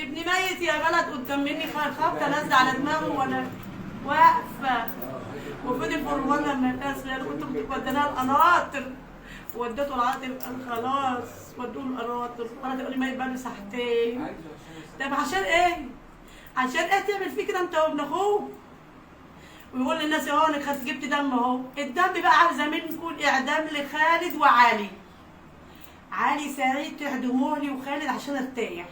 ابني ميت يا بلد قدام مني، خبطه نازله على دماغه وانا واقفه، وفضل فرمان لما الناس قالوا كنت وديناها القناطر، وديته العاطل قال خلاص ودوه القناطر، وانا تقول لي ميت بقى ساعتين. طب عشان ايه؟ عشان ايه تعمل فيه كده انت وابن اخوه؟ ويقول للناس اهو انا خدت جبت دم اهو، الدم بقى عاوزه منكم الاعدام لخالد وعلي. علي سعيد تعدموه لي وخالد عشان ارتاح.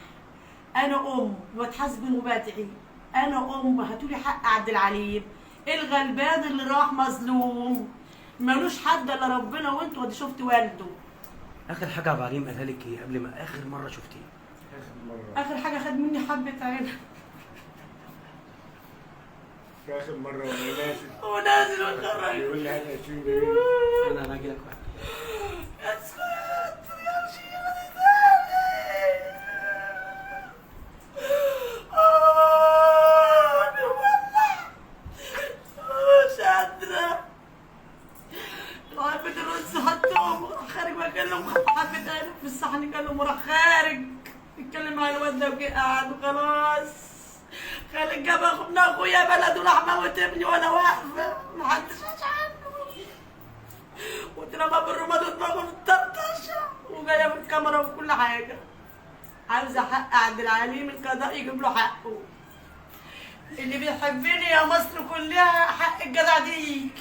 انا ام واتحاسب وبدعي، انا ام هاتولي حق عبد العليم الغلبان اللي راح مظلوم ملوش حد الا ربنا، وانتوا ادي شفت والده. اخر حاجه عبد العليم قالها لك ايه قبل ما اخر مره شفتيه؟ اخر حاجه خد مني حبه عين في اخر مره وانا نازل ونازل وخرج يقول لي هات 20 جنيه. انا هاجي لك واحد. في الصحن كلهم وراح خارج يتكلم مع الواد ده وجه قعد وخلاص. خالد جاب ابن اخويا بلد وراح موت ابني وانا واقفه محدش عاش عنه، واترمى بالرماد ودماغه في الطرطشه وجايه بالكاميرا وفي كل حاجه. عاوزه حق عبد العليم القضاء يجيب له حقه. اللي بيحبني يا مصر كلها حق الجدع ديك.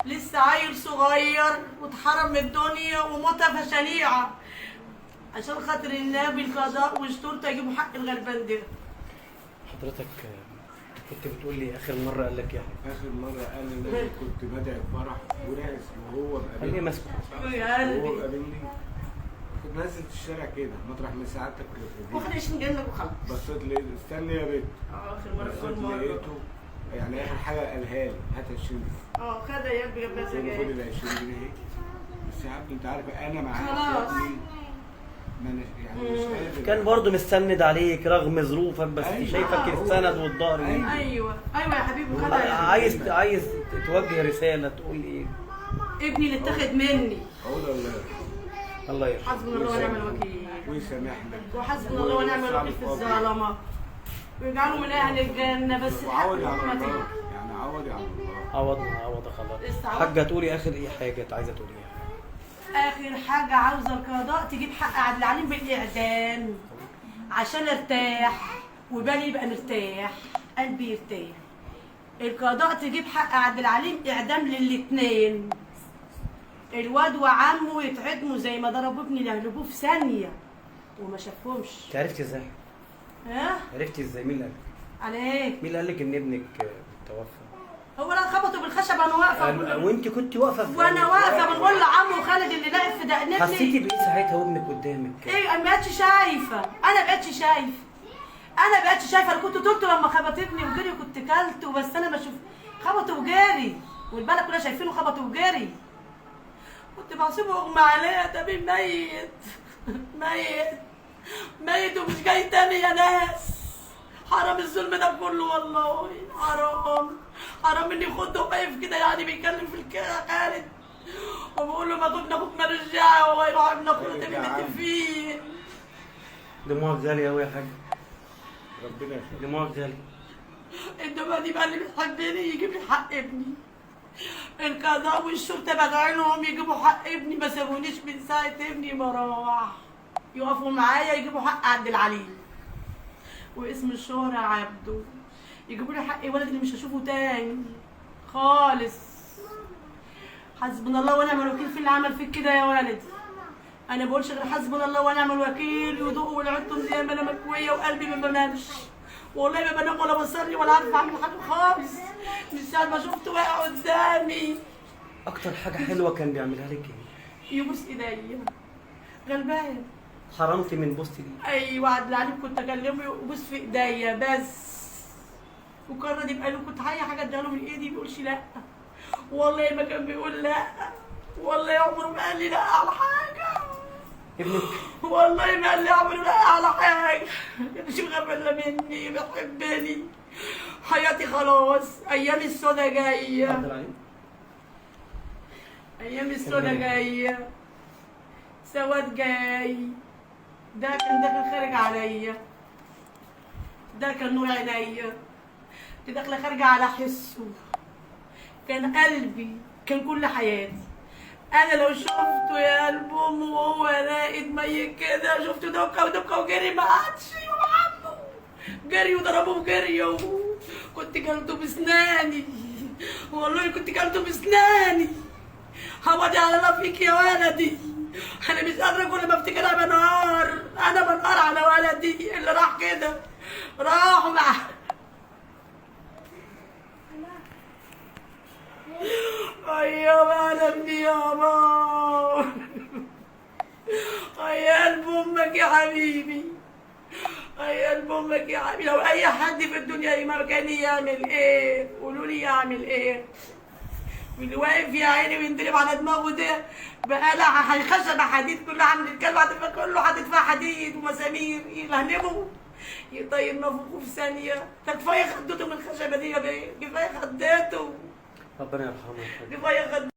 لسه عيل صغير واتحرم من الدنيا وموتها شنيعه، عشان خاطر النبي القضاء والشرطه يجيبوا حق الغلبان ده. حضرتك كنت بتقول لي اخر مره قال لك يعني اخر مره قال لي انا كنت بدعي فرح وناس وهو قال لي مقابلني. مسكت يا قلبي وهو مقابلني كنت نازل في الشارع كده مطرح ما سعادتك واحنا 20 جنيه وخلاص. بصيت لقيت استني يا بنت. اخر مره بصيت اول مره لقيته يعني اخر حاجه قالها لي هات 20 جنيه. خدها يا ابني جنبها خد سجاير. ال 20 جنيه بس يا عبد انت عارف انا معاك خلاص. يا ابني ما انا يعني مش قادر. كان برضه مستند عليك رغم ظروفك، بس أيوة. شايفك السند والظهر ليك. ايوه ايوه يا حبيبي خدها يا عايز توجه رساله تقول ايه؟ ابني اللي اتاخد مني اقول الله الله يرحمه. حسبنا الله ونعم الوكيل، ويسامحنا وحسبنا الله ونعم الوكيل في الظلمه، ويجعله من اهل الجنه. بس وعوضي على الحكمة الله تيجي. يعني عوضي على الله. عوض خلاص. لسه عوض. حاجه تقولي اخر ايه حاجه عايزه تقولي ايه؟ اخر حاجه عاوزه القضاء تجيب حق عبد العليم بالاعدام عشان ارتاح وبالي يبقى مرتاح، قلبي يرتاح. القضاء تجيب حق عبد العليم اعدام للاتنين، الواد وعمه يتعدموا زي ما ضربوا ابني يهلبوه في ثانيه وما شافهمش. انت عرفتي ازاي؟ ها؟ عرفتي ازاي؟ مين اللي قال لك؟ على ايه؟ مين اللي قال لك ان ابنك توفى؟ هو انا خبطوا بالخشب وانا واقفه وانت كنت واقفه وانا واقفه بنقول لعمه خالد اللي لعب في دقن حسيتي ابني. بايه ساعتها وابنك قدامك؟ ايه انا ما بقتش شايفه، انا بقتش شايفه، انا بقتش شايفه. انا كنت طولت لما خبطتني وجري كنت كلت بس انا بشوف خبطه وجري والبلد كلها شايفينه خبطه وجري. كنت بحسبه اغمى عليا، ده ميت ميت ميت ومش جاي تاني يا ناس. حرام الظلم ده كله والله، حرام اني خده واقف كده يعني بيتكلم في خالد وبقول له ما ابن اخوك مالوش دعوه وهو يروح ابن اخوك تبقى فين. دموعك غالية أوي يا حاج. ربنا يخليك. دموعك غالية. الدموع دي بقى اللي بتحبني يجيب لي حق ابني. القضاء والشرطه بدعينهم يجيبوا حق ابني، ما سابونيش من ساعه ابني ما راح. يقفوا معايا يجيبوا حق عبد العليم واسم الشهرة عبده، يجيبوا لي حق ولد اللي مش هشوفه تاني خالص. حسبنا الله ونعم الوكيل في اللي عمل فيك كده يا ولدي. انا بقولش غير حسبنا الله ونعم الوكيل، وذوقوا ولعبتم زي ما انا مكويه وقلبي ما بنامش والله، ما بنام ولا بصلي ولا عارفه اعمل حاجه خالص من ساعه ما شفته واقع قدامي. أكتر حاجة حلوة كان بيعملها لك إيه؟ يبوس ايديا غلبان. حرمتي من بوستي دي؟ ايوه عبد العليم كنت اكلمه يبوس في ايديا بس، وقرر يبقى له كنت حاجه اديها له من ايدي ما يقولش لا، والله ما كان بيقول لا، والله عمره ما قال لي لا على حاجه، ابنك؟ والله ما قال لي عمره لا على حاجه. مش مغفله مني بيحبني. حياتي خلاص، ايامي السودا جايه، عبد العليم؟ ايامي السودا جايه، سواد جاي، ده كان داخل خارج عليا. ده كان نور عينيا، كنت داخله خارجه على حسه، كان قلبي، كان كل حياتي. انا لو شفته يا قلب امه وهو راقد ميت كده، شفته دبكه ودبكه وجري ما عادش يا عمو، جري وضربوه بجري، كنت كلته بسناني، والله كنت كلته بسناني. هودي على الله فيك يا ولدي، انا مش قادره كل ما افتكرها بنهار، انا بنهار على ولدي اللي راح كده، راح مع يا ولدي يابا، يا قلب امك يا حبيبي، يا قلب امك يا حبيبي. لو اي حد في الدنيا مكاني يعمل ايه؟ قولوا لي يعمل ايه؟ واللي واقف يا عيني ويندرب على دماغه ده بقلع خشبه حديد كلها عامل الكلب كله حاطط فيها حديد ومسامير، يلهلبه يطير نفوخه في ثانيه. ده كفايه خدته من الخشبه دي يا بيه، كفايه خدته، ربنا يرحمه. كفايه خدته.